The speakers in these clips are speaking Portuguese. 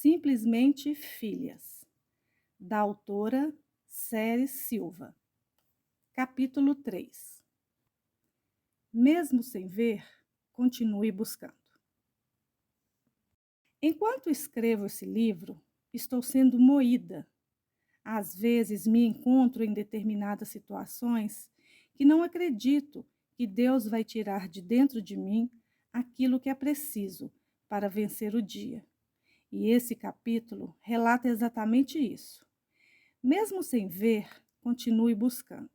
Simplesmente Filhas, da autora Ceres Silva. Capítulo 3. Mesmo sem ver, continue buscando. Enquanto escrevo esse livro, estou sendo moída. Às vezes me encontro em determinadas situações que não acredito que Deus vai tirar de dentro de mim aquilo que é preciso para vencer o dia. E esse capítulo relata exatamente isso. Mesmo sem ver, continue buscando.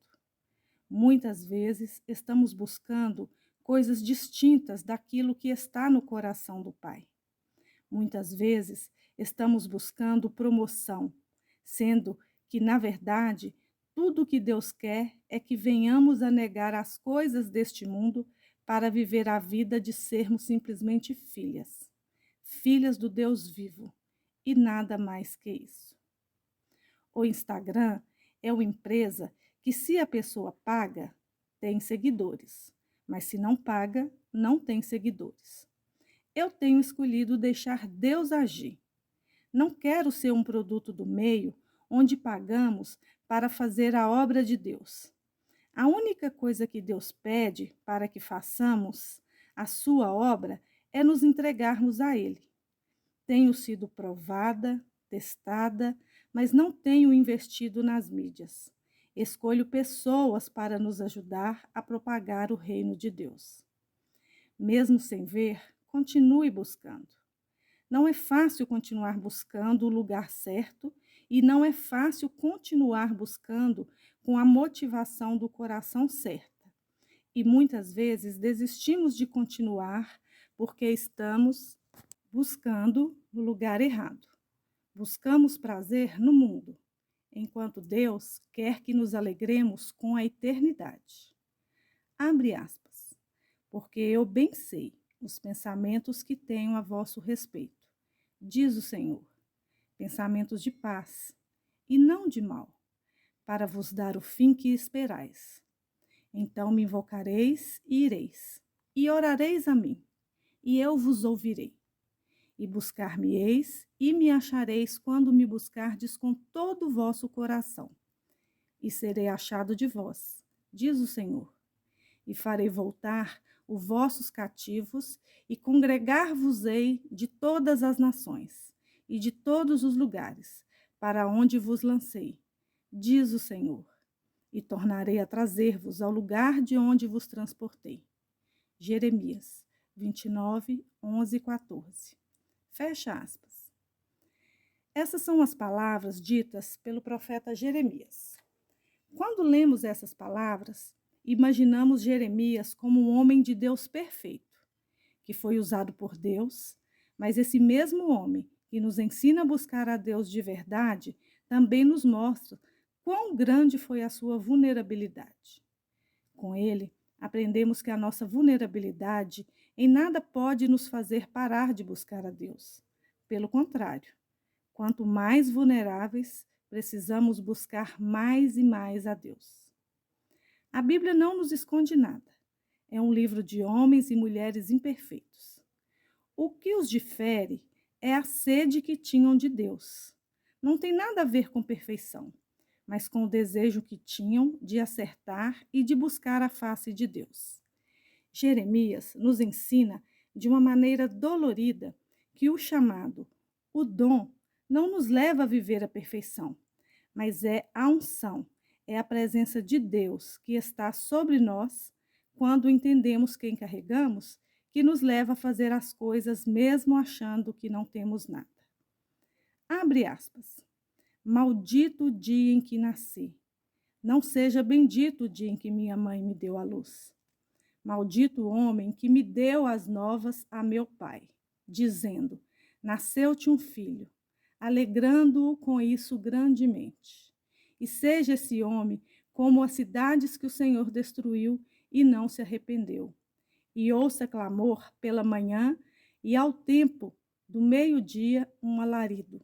Muitas vezes estamos buscando coisas distintas daquilo que está no coração do Pai. Muitas vezes estamos buscando promoção, sendo que, na verdade, tudo o que Deus quer é que venhamos a negar as coisas deste mundo para viver a vida de sermos simplesmente filhas, filhas do Deus vivo, e nada mais que isso. O Instagram é uma empresa que, se a pessoa paga, tem seguidores, mas se não paga, não tem seguidores. Eu tenho escolhido deixar Deus agir. Não quero ser um produto do meio onde pagamos para fazer a obra de Deus. A única coisa que Deus pede para que façamos a sua obra é nos entregarmos a Ele. Tenho sido provada, testada, mas não tenho investido nas mídias. Escolho pessoas para nos ajudar a propagar o reino de Deus. Mesmo sem ver, continue buscando. Não é fácil continuar buscando o lugar certo e não é fácil continuar buscando com a motivação do coração certa. E muitas vezes desistimos de continuar porque estamos buscando no lugar errado. Buscamos prazer no mundo, enquanto Deus quer que nos alegremos com a eternidade. Abre aspas. Porque eu bem sei os pensamentos que tenho a vosso respeito, diz o Senhor, pensamentos de paz e não de mal, para vos dar o fim que esperais. Então me invocareis e ireis, e orareis a mim, e eu vos ouvirei. E buscar-me-eis e me achareis quando me buscardes com todo o vosso coração. E serei achado de vós, diz o Senhor. E farei voltar os vossos cativos e congregar-vos-ei de todas as nações e de todos os lugares, para onde vos lancei, diz o Senhor. E tornarei a trazer-vos ao lugar de onde vos transportei. Jeremias 29, 11 e 14. Fecha aspas. Essas são as palavras ditas pelo profeta Jeremias. Quando lemos essas palavras, imaginamos Jeremias como um homem de Deus perfeito, que foi usado por Deus, mas esse mesmo homem que nos ensina a buscar a Deus de verdade também nos mostra quão grande foi a sua vulnerabilidade. Com ele, aprendemos que a nossa vulnerabilidade em nada pode nos fazer parar de buscar a Deus. Pelo contrário, quanto mais vulneráveis, precisamos buscar mais e mais a Deus. A Bíblia não nos esconde nada. É um livro de homens e mulheres imperfeitos. O que os difere é a sede que tinham de Deus. Não tem nada a ver com perfeição, mas com o desejo que tinham de acertar e de buscar a face de Deus. Jeremias nos ensina de uma maneira dolorida que o chamado, o dom, não nos leva a viver a perfeição, mas é a unção, é a presença de Deus que está sobre nós quando entendemos quem carregamos, que nos leva a fazer as coisas mesmo achando que não temos nada. Abre aspas. Maldito o dia em que nasci. Não seja bendito o dia em que minha mãe me deu à luz. Maldito o homem que me deu as novas a meu pai, dizendo, nasceu-te um filho, alegrando-o com isso grandemente. E seja esse homem como as cidades que o Senhor destruiu e não se arrependeu. E ouça clamor pela manhã e ao tempo do meio-dia um alarido.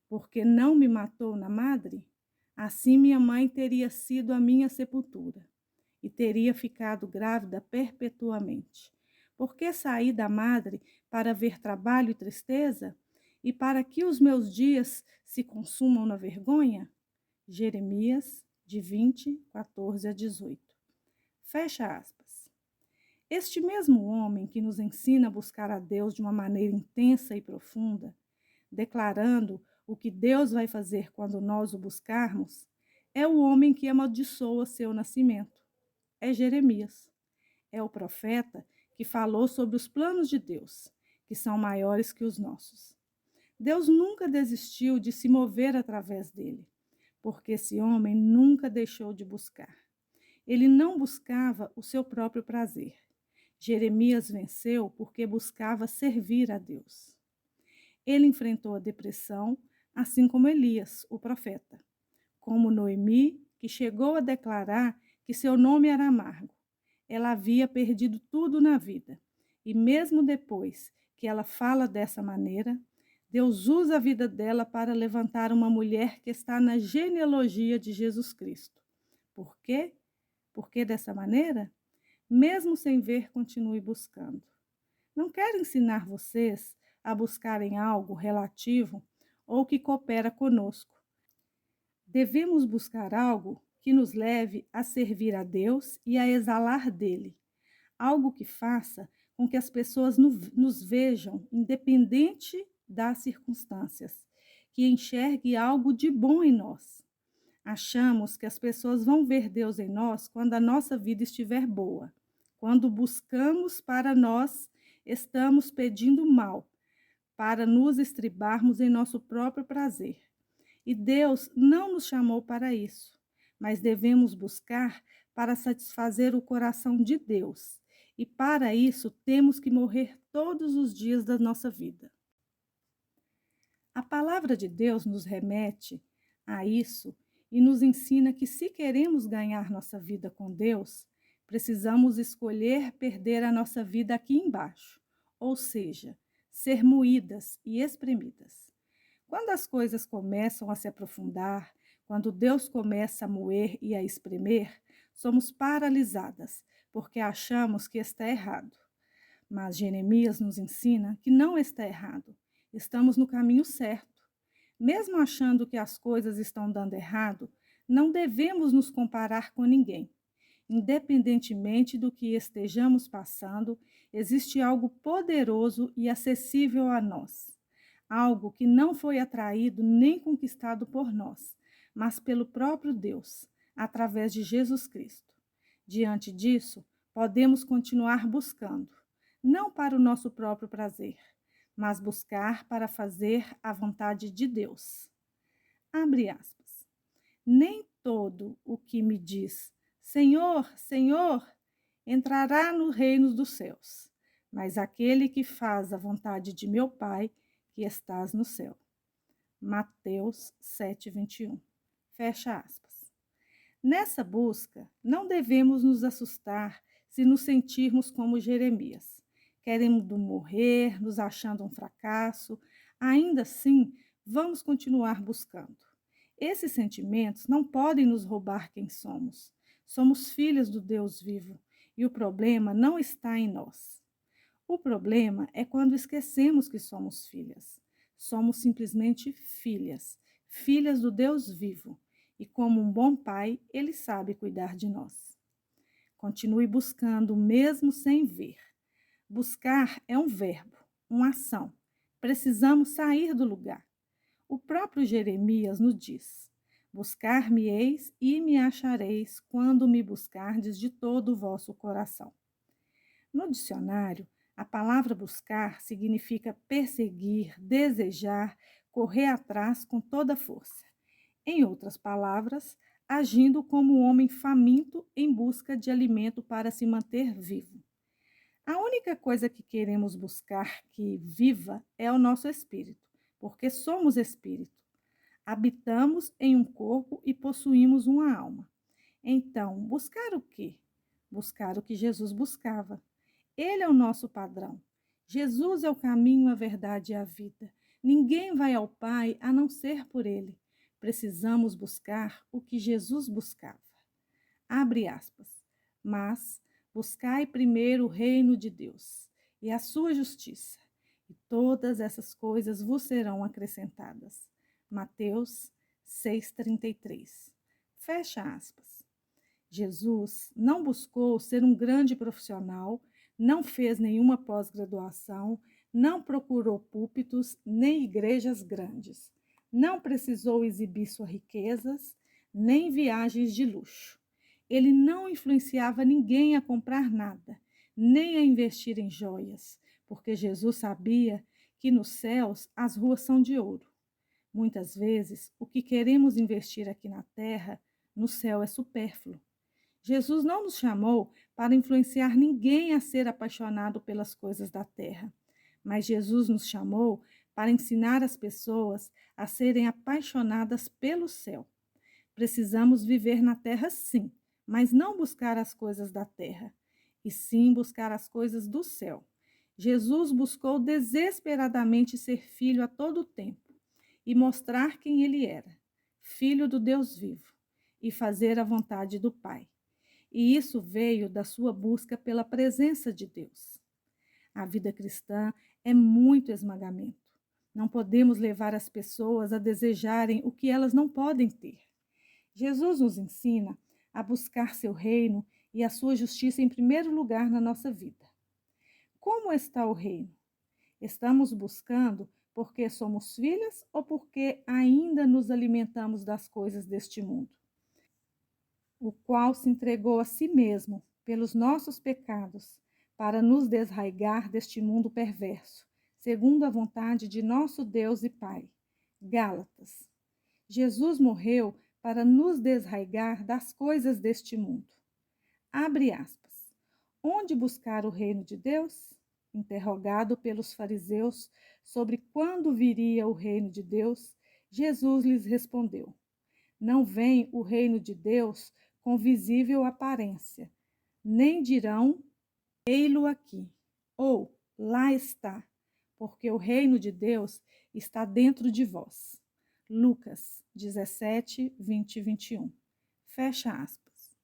Porque não me matou na madre, assim minha mãe teria sido a minha sepultura, e teria ficado grávida perpetuamente. Porque saí da madre para ver trabalho e tristeza? e para que os meus dias se consumam na vergonha? Jeremias, de 20, 14 a 18. Fecha aspas. Este mesmo homem que nos ensina a buscar a Deus de uma maneira intensa e profunda, declarando o que Deus vai fazer quando nós o buscarmos, é o homem que amaldiçoa seu nascimento. É Jeremias. É o profeta que falou sobre os planos de Deus, que são maiores que os nossos. Deus nunca desistiu de se mover através dele, porque esse homem nunca deixou de buscar. Ele não buscava o seu próprio prazer. Jeremias venceu porque buscava servir a Deus. Ele enfrentou a depressão, assim como Elias, o profeta, como Noemi, que chegou a declarar que seu nome era amargo. Ela havia perdido tudo na vida. E mesmo depois que ela fala dessa maneira, Deus usa a vida dela para levantar uma mulher que está na genealogia de Jesus Cristo. Por quê? Por que dessa maneira? Mesmo sem ver, continue buscando. Não quero ensinar vocês a buscarem algo relativo ou que coopera conosco. Devemos buscar algo que nos leve a servir a Deus e a exalar dele. Algo que faça com que as pessoas nos vejam, independente das circunstâncias, que enxergue algo de bom em nós. Achamos que as pessoas vão ver Deus em nós quando a nossa vida estiver boa. Quando buscamos para nós, estamos pedindo mal, para nos estribarmos em nosso próprio prazer. E Deus não nos chamou para isso, mas devemos buscar para satisfazer o coração de Deus. E para isso temos que morrer todos os dias da nossa vida. A palavra de Deus nos remete a isso e nos ensina que, se queremos ganhar nossa vida com Deus, precisamos escolher perder a nossa vida aqui embaixo, ou seja, ser moídas e espremidas. Quando as coisas começam a se aprofundar, quando Deus começa a moer e a espremer, somos paralisadas, porque achamos que está errado. Mas Jeremias nos ensina que não está errado, estamos no caminho certo. Mesmo achando que as coisas estão dando errado, não devemos nos comparar com ninguém. Independentemente do que estejamos passando, existe algo poderoso e acessível a nós. Algo que não foi atraído nem conquistado por nós, mas pelo próprio Deus, através de Jesus Cristo. Diante disso, podemos continuar buscando, não para o nosso próprio prazer, mas buscar para fazer a vontade de Deus. Abre aspas. Nem todo o que me diz, Senhor, Senhor, entrará no reino dos céus, mas aquele que faz a vontade de meu Pai, que estás no céu. Mateus 7:21. Fecha aspas. Nessa busca, não devemos nos assustar se nos sentirmos como Jeremias, querendo morrer, nos achando um fracasso. Ainda assim, vamos continuar buscando. Esses sentimentos não podem nos roubar quem somos. Somos filhas do Deus vivo e o problema não está em nós. O problema é quando esquecemos que somos filhas. Somos simplesmente filhas, filhas do Deus vivo. E como um bom pai, ele sabe cuidar de nós. Continue buscando mesmo sem ver. Buscar é um verbo, uma ação. Precisamos sair do lugar. O próprio Jeremias nos diz: buscar-me-eis e me achareis quando me buscardes de todo o vosso coração. No dicionário, a palavra buscar significa perseguir, desejar, correr atrás com toda a força. Em outras palavras, agindo como um homem faminto em busca de alimento para se manter vivo. A única coisa que queremos buscar que viva é o nosso espírito, porque somos espírito. Habitamos em um corpo e possuímos uma alma. Então, buscar o quê? Buscar o que Jesus buscava. Ele é o nosso padrão. Jesus é o caminho, a verdade e a vida. Ninguém vai ao Pai a não ser por ele. Precisamos buscar o que Jesus buscava. Abre aspas. Mas buscai primeiro o reino de Deus e a sua justiça, e todas essas coisas vos serão acrescentadas. Mateus 6,33. Fecha aspas. Jesus não buscou ser um grande profissional, não fez nenhuma pós-graduação, não procurou púlpitos nem igrejas grandes, não precisou exibir suas riquezas, nem viagens de luxo. Ele não influenciava ninguém a comprar nada, nem a investir em joias, porque Jesus sabia que nos céus as ruas são de ouro. Muitas vezes, o que queremos investir aqui na terra, no céu é supérfluo. Jesus não nos chamou para influenciar ninguém a ser apaixonado pelas coisas da terra, mas Jesus nos chamou para ensinar as pessoas a serem apaixonadas pelo céu. Precisamos viver na terra, sim, mas não buscar as coisas da terra, e sim buscar as coisas do céu. Jesus buscou desesperadamente ser filho a todo tempo e mostrar quem ele era, filho do Deus vivo, e fazer a vontade do Pai. E isso veio da sua busca pela presença de Deus. A vida cristã é muito esmagamento. Não podemos levar as pessoas a desejarem o que elas não podem ter. Jesus nos ensina a buscar seu reino e a sua justiça em primeiro lugar na nossa vida. Como está o reino? Estamos buscando porque somos filhas ou porque ainda nos alimentamos das coisas deste mundo? O qual se entregou a si mesmo pelos nossos pecados, para nos desraigar deste mundo perverso, segundo a vontade de nosso Deus e Pai. Gálatas. Jesus morreu para nos desraigar das coisas deste mundo. Abre aspas. Onde buscar o reino de Deus? Interrogado pelos fariseus sobre quando viria o reino de Deus, Jesus lhes respondeu: não vem o reino de Deus com visível aparência, nem dirão, ei-lo aqui, ou lá está, porque o reino de Deus está dentro de vós. Lucas 17, 20 e 21. Fecha aspas.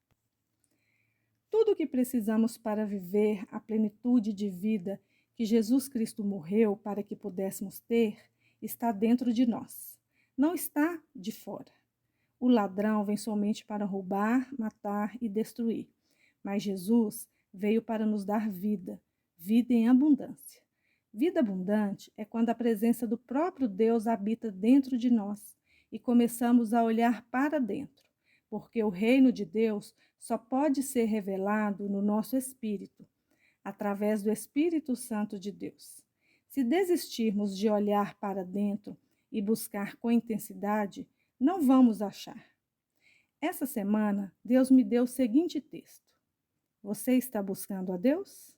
Tudo o que precisamos para viver a plenitude de vida que Jesus Cristo morreu para que pudéssemos ter, está dentro de nós, não está de fora. O ladrão vem somente para roubar, matar e destruir. Mas Jesus veio para nos dar vida, vida em abundância. Vida abundante é quando a presença do próprio Deus habita dentro de nós e começamos a olhar para dentro, porque o reino de Deus só pode ser revelado no nosso espírito, através do Espírito Santo de Deus. Se desistirmos de olhar para dentro e buscar com intensidade, não vamos achar. Essa semana, Deus me deu o seguinte texto. Você está buscando a Deus?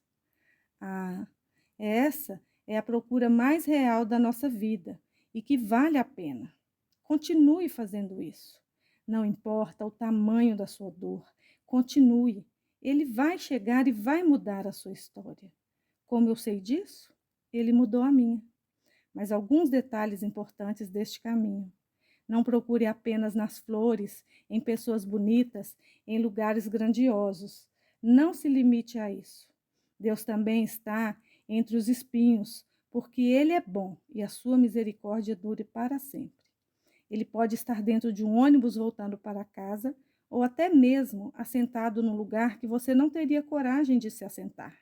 Essa é a procura mais real da nossa vida e que vale a pena. Continue fazendo isso. Não importa o tamanho da sua dor, continue. Ele vai chegar e vai mudar a sua história. Como eu sei disso? Ele mudou a minha. Mas alguns detalhes importantes deste caminho. Não procure apenas nas flores, em pessoas bonitas, em lugares grandiosos. Não se limite a isso. Deus também está entre os espinhos, porque Ele é bom e a sua misericórdia dure para sempre. Ele pode estar dentro de um ônibus voltando para casa, ou até mesmo assentado num lugar que você não teria coragem de se assentar.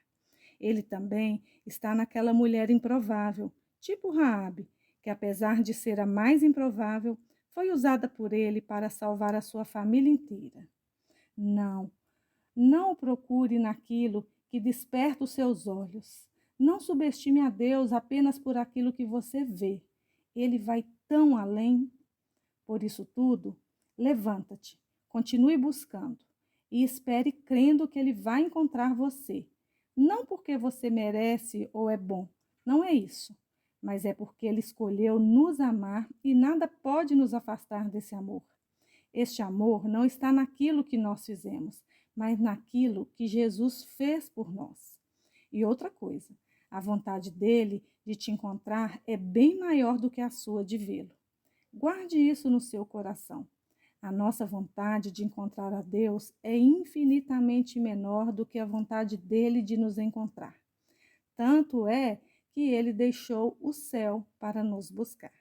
Ele também está naquela mulher improvável, tipo Raabe, que apesar de ser a mais improvável, foi usada por ele para salvar a sua família inteira. Não o procure naquilo que desperta os seus olhos. Não subestime a Deus apenas por aquilo que você vê. Ele vai tão além. Por isso tudo, levanta-te, continue buscando e espere crendo que ele vai encontrar você. Não porque você merece ou é bom, não é isso, mas é porque ele escolheu nos amar e nada pode nos afastar desse amor. Este amor não está naquilo que nós fizemos, mas naquilo que Jesus fez por nós. E outra coisa, a vontade dele de te encontrar é bem maior do que a sua de vê-lo. Guarde isso no seu coração. A nossa vontade de encontrar a Deus é infinitamente menor do que a vontade dele de nos encontrar. Tanto é que ele deixou o céu para nos buscar.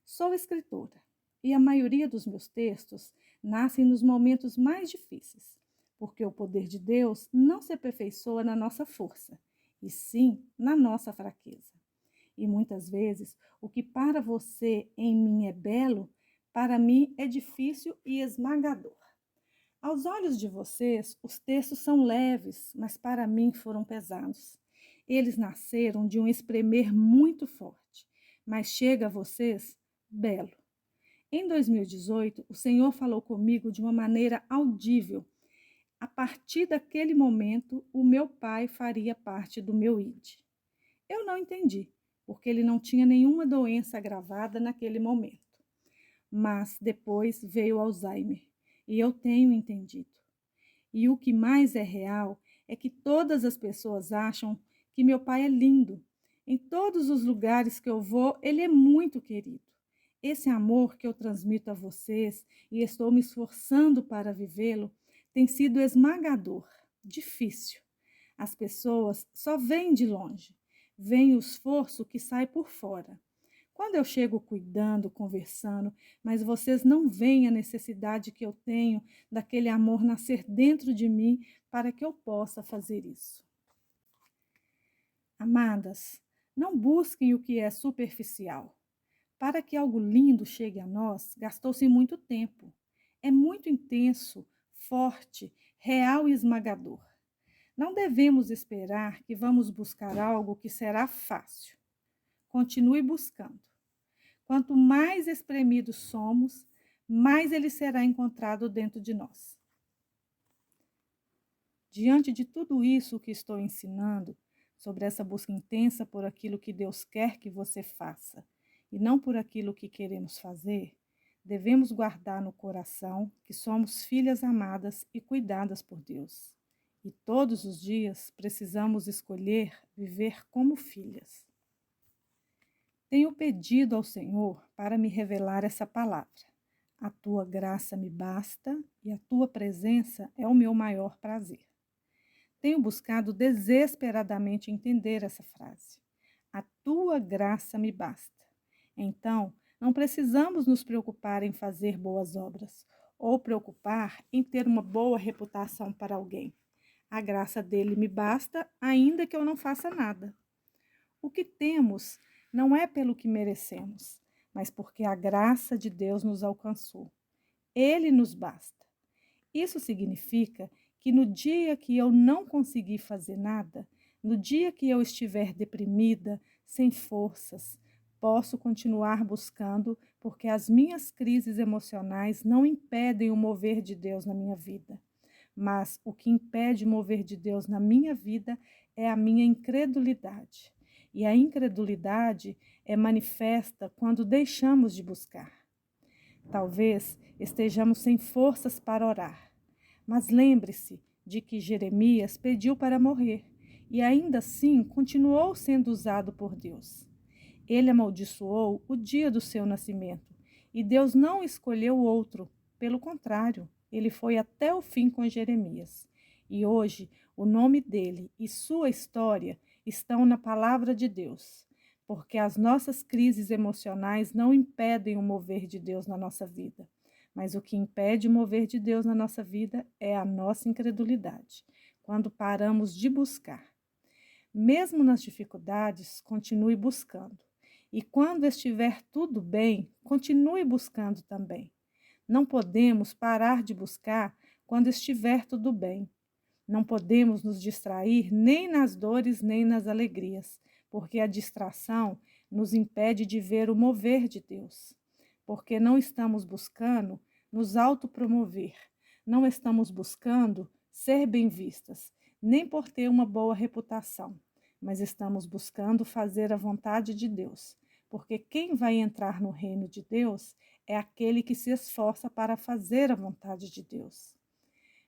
Sou escritora e a maioria dos meus textos nascem nos momentos mais difíceis, porque o poder de Deus não se aperfeiçoa na nossa força, e sim na nossa fraqueza. E muitas vezes o que para você em mim é belo, para mim é difícil e esmagador. Aos olhos de vocês, os textos são leves, mas para mim foram pesados. Eles nasceram de um espremer muito forte, mas chega a vocês belo. Em 2018, o Senhor falou comigo de uma maneira audível. A partir daquele momento, o meu pai faria parte do meu ID. Eu não entendi, porque ele não tinha nenhuma doença agravada naquele momento. Mas depois veio o Alzheimer, e eu tenho entendido. E o que mais é real é que todas as pessoas acham que meu pai é lindo. Em todos os lugares que eu vou, ele é muito querido. Esse amor que eu transmito a vocês e estou me esforçando para vivê-lo tem sido esmagador, difícil. As pessoas só veem de longe, veem o esforço que sai por fora. Quando eu chego cuidando, conversando, mas vocês não veem a necessidade que eu tenho daquele amor nascer dentro de mim para que eu possa fazer isso. Amadas, não busquem o que é superficial. Para que algo lindo chegue a nós, gastou-se muito tempo. É muito intenso, forte, real e esmagador. Não devemos esperar que vamos buscar algo que será fácil. Continue buscando. Quanto mais espremidos somos, mais ele será encontrado dentro de nós. Diante de tudo isso que estou ensinando, sobre essa busca intensa por aquilo que Deus quer que você faça, e não por aquilo que queremos fazer, devemos guardar no coração que somos filhas amadas e cuidadas por Deus. E todos os dias precisamos escolher viver como filhas. Tenho pedido ao Senhor para me revelar essa palavra. A tua graça me basta e a tua presença é o meu maior prazer. Tenho buscado desesperadamente entender essa frase. A tua graça me basta. Então, não precisamos nos preocupar em fazer boas obras ou preocupar em ter uma boa reputação para alguém. A graça dele me basta, ainda que eu não faça nada. O que temos não é pelo que merecemos, mas porque a graça de Deus nos alcançou. Ele nos basta. Isso significa que no dia que eu não conseguir fazer nada, no dia que eu estiver deprimida, sem forças, posso continuar buscando, porque as minhas crises emocionais não impedem o mover de Deus na minha vida. Mas o que impede o mover de Deus na minha vida é a minha incredulidade. E a incredulidade é manifesta quando deixamos de buscar. Talvez estejamos sem forças para orar, mas lembre-se de que Jeremias pediu para morrer e ainda assim continuou sendo usado por Deus. Ele amaldiçoou o dia do seu nascimento e Deus não escolheu outro, pelo contrário, ele foi até o fim com Jeremias. E hoje o nome dele e sua história estão na palavra de Deus, porque as nossas crises emocionais não impedem o mover de Deus na nossa vida, mas o que impede o mover de Deus na nossa vida é a nossa incredulidade, quando paramos de buscar. Mesmo nas dificuldades, continue buscando. E quando estiver tudo bem, continue buscando também. Não podemos parar de buscar quando estiver tudo bem. Não podemos nos distrair nem nas dores nem nas alegrias, porque a distração nos impede de ver o mover de Deus. Porque não estamos buscando nos autopromover, não estamos buscando ser bem-vistas, nem por ter uma boa reputação, mas estamos buscando fazer a vontade de Deus, porque quem vai entrar no reino de Deus é aquele que se esforça para fazer a vontade de Deus.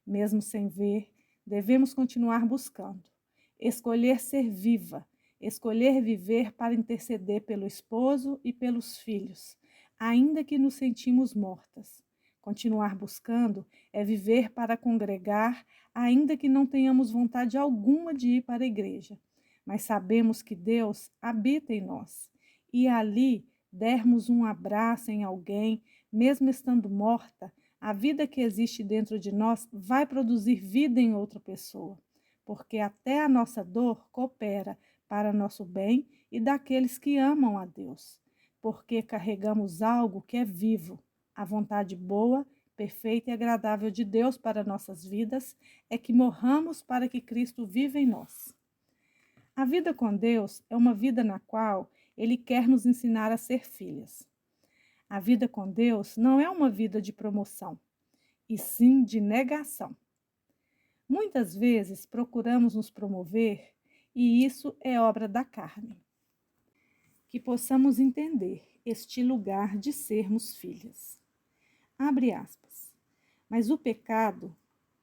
Mesmo sem ver, devemos continuar buscando, escolher ser viva, escolher viver para interceder pelo esposo e pelos filhos, ainda que nos sentimos mortas. Continuar buscando é viver para congregar, ainda que não tenhamos vontade alguma de ir para a igreja, mas sabemos que Deus habita em nós. E ali dermos um abraço em alguém, mesmo estando morta, a vida que existe dentro de nós vai produzir vida em outra pessoa, porque até a nossa dor coopera para nosso bem e daqueles que amam a Deus, porque carregamos algo que é vivo. A vontade boa, perfeita e agradável de Deus para nossas vidas é que morramos para que Cristo viva em nós. A vida com Deus é uma vida na qual Ele quer nos ensinar a ser filhas. A vida com Deus não é uma vida de promoção, e sim de negação. Muitas vezes procuramos nos promover e isso é obra da carne. Que possamos entender este lugar de sermos filhas. Abre aspas. Mas o pecado,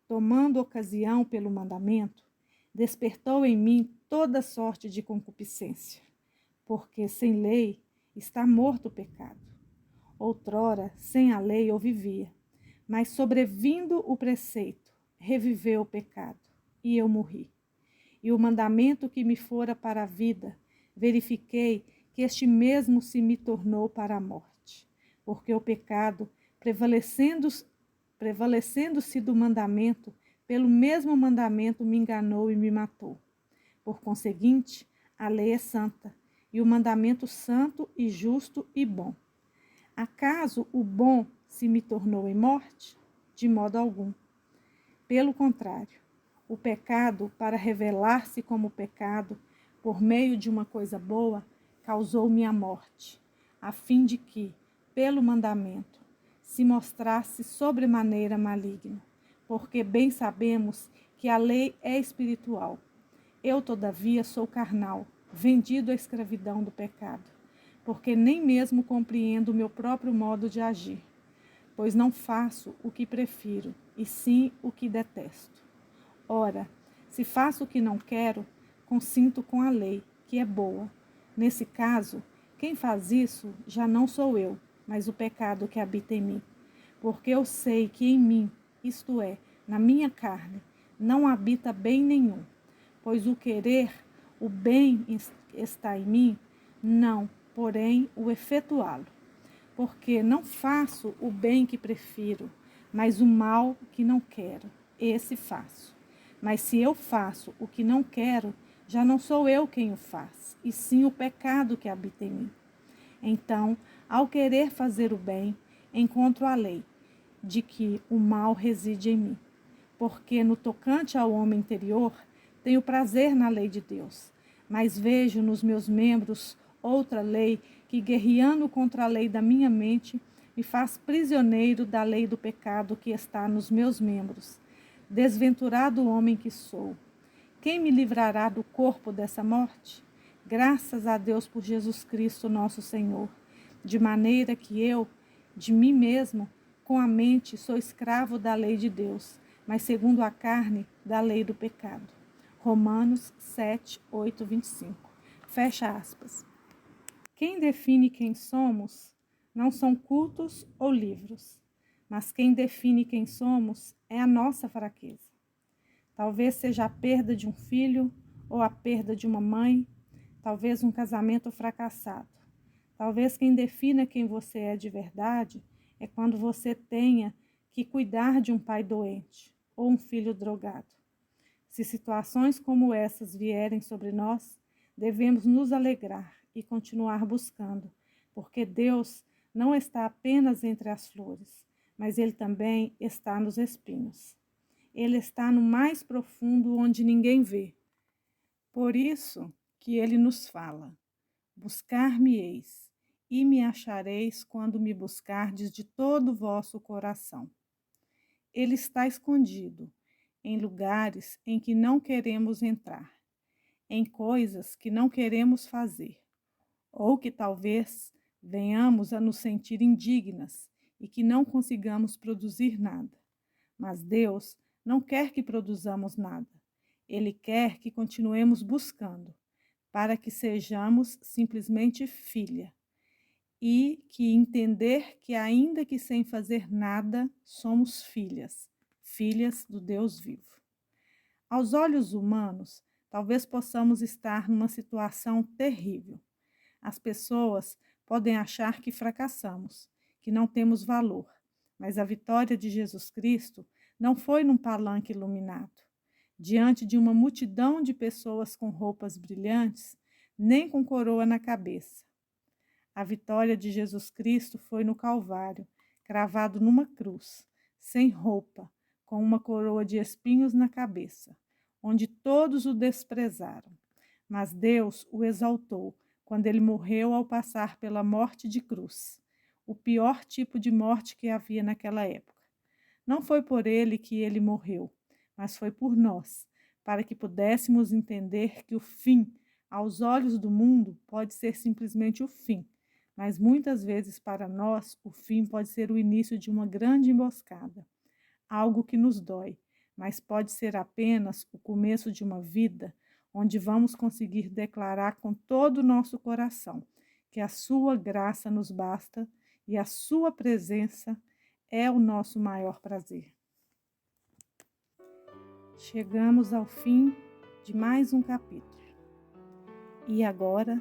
tomando ocasião pelo mandamento, despertou em mim toda sorte de concupiscência, porque sem lei está morto o pecado. Outrora, sem a lei eu vivia, mas sobrevindo o preceito, reviveu o pecado, e eu morri. E o mandamento que me fora para a vida, verifiquei que este mesmo se me tornou para a morte, porque o pecado, prevalecendo-se do mandamento, pelo mesmo mandamento me enganou e me matou. Por conseguinte, a lei é santa, e o mandamento santo e justo e bom. Acaso o bom se me tornou em morte? De modo algum. Pelo contrário, o pecado, para revelar-se como pecado, por meio de uma coisa boa, causou-me a morte, a fim de que, pelo mandamento, se mostrasse sobremaneira maligno, porque bem sabemos que a lei é espiritual. Eu, todavia, sou carnal, vendido à escravidão do pecado, porque nem mesmo compreendo o meu próprio modo de agir, pois não faço o que prefiro, e sim o que detesto. Ora, se faço o que não quero, consinto com a lei, que é boa. Nesse caso, quem faz isso já não sou eu, mas o pecado que habita em mim. Porque eu sei que em mim, isto é, na minha carne, não habita bem nenhum. Pois o querer, o bem está em mim, não, porém, o efetuá-lo. Porque não faço o bem que prefiro, mas o mal que não quero, esse faço. Mas se eu faço o que não quero, já não sou eu quem o faz, e sim o pecado que habita em mim. Então, ao querer fazer o bem, encontro a lei, de que o mal reside em mim. Porque no tocante ao homem interior, tenho prazer na lei de Deus, mas vejo nos meus membros outra lei que, guerreando contra a lei da minha mente, me faz prisioneiro da lei do pecado que está nos meus membros. Desventurado homem que sou, quem me livrará do corpo dessa morte? Graças a Deus por Jesus Cristo, nosso Senhor. De maneira que eu, de mim mesmo, com a mente, sou escravo da lei de Deus, mas segundo a carne, da lei do pecado. Romanos 7, 8, 25. Fecha aspas. Quem define quem somos não são cultos ou livros, mas quem define quem somos é a nossa fraqueza. Talvez seja a perda de um filho ou a perda de uma mãe, talvez um casamento fracassado. Talvez quem defina quem você é de verdade é quando você tenha que cuidar de um pai doente ou um filho drogado. Se situações como essas vierem sobre nós, devemos nos alegrar e continuar buscando, porque Deus não está apenas entre as flores, mas Ele também está nos espinhos. Ele está no mais profundo onde ninguém vê. Por isso que Ele nos fala: buscar-me-eis e me achareis quando me buscardes de todo o vosso coração. Ele está escondido em lugares em que não queremos entrar, em coisas que não queremos fazer, ou que talvez venhamos a nos sentir indignas e que não consigamos produzir nada. Mas Deus não quer que produzamos nada. Ele quer que continuemos buscando, para que sejamos simplesmente filha. E que entender que, ainda que sem fazer nada, somos filhas, filhas do Deus vivo. Aos olhos humanos, talvez possamos estar numa situação terrível. As pessoas podem achar que fracassamos, que não temos valor, mas a vitória de Jesus Cristo não foi num palanque iluminado, diante de uma multidão de pessoas com roupas brilhantes, nem com coroa na cabeça. A vitória de Jesus Cristo foi no Calvário, cravado numa cruz, sem roupa, com uma coroa de espinhos na cabeça, onde todos o desprezaram. Mas Deus o exaltou quando ele morreu ao passar pela morte de cruz, o pior tipo de morte que havia naquela época. Não foi por ele que ele morreu, mas foi por nós, para que pudéssemos entender que o fim, aos olhos do mundo, pode ser simplesmente o fim, mas muitas vezes para nós o fim pode ser o início de uma grande emboscada, algo que nos dói, mas pode ser apenas o começo de uma vida onde vamos conseguir declarar com todo o nosso coração que a sua graça nos basta e a sua presença é o nosso maior prazer. Chegamos ao fim de mais um capítulo. E agora,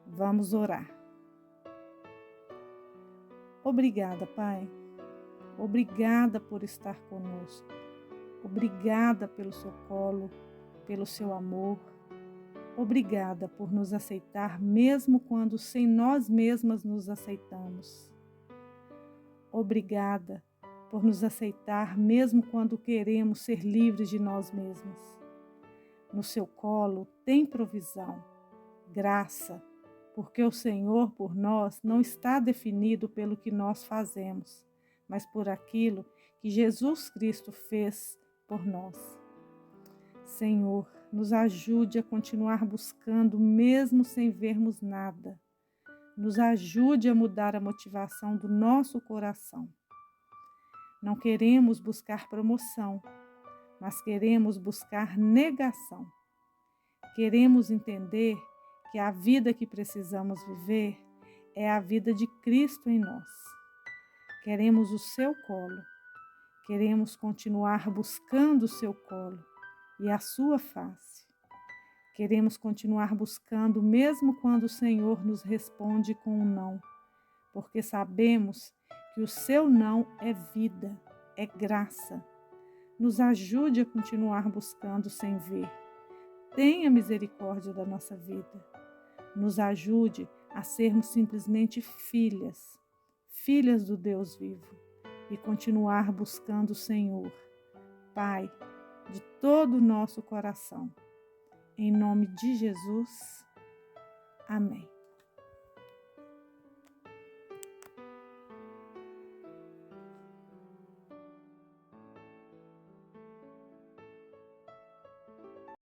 vamos orar. Obrigada, Pai. Obrigada por estar conosco. Obrigada pelo seu colo, pelo seu amor. Obrigada por nos aceitar mesmo quando sem nós mesmas nos aceitamos. Obrigada por nos aceitar mesmo quando queremos ser livres de nós mesmas. No seu colo tem provisão, graça, porque o Senhor por nós não está definido pelo que nós fazemos, mas por aquilo que Jesus Cristo fez por nós. Senhor, nos ajude a continuar buscando mesmo sem vermos nada. Nos ajude a mudar a motivação do nosso coração. Não queremos buscar promoção, mas queremos buscar negação. Queremos entender que a vida que precisamos viver é a vida de Cristo em nós. Queremos o seu colo. Queremos continuar buscando o seu colo e a sua face. Queremos continuar buscando mesmo quando o Senhor nos responde com um não, porque sabemos que o seu não é vida, é graça. Nos ajude a continuar buscando sem ver. Tenha misericórdia da nossa vida. Nos ajude a sermos simplesmente filhas, filhas do Deus vivo, e continuar buscando o Senhor, Pai, de todo o nosso coração. Em nome de Jesus, amém.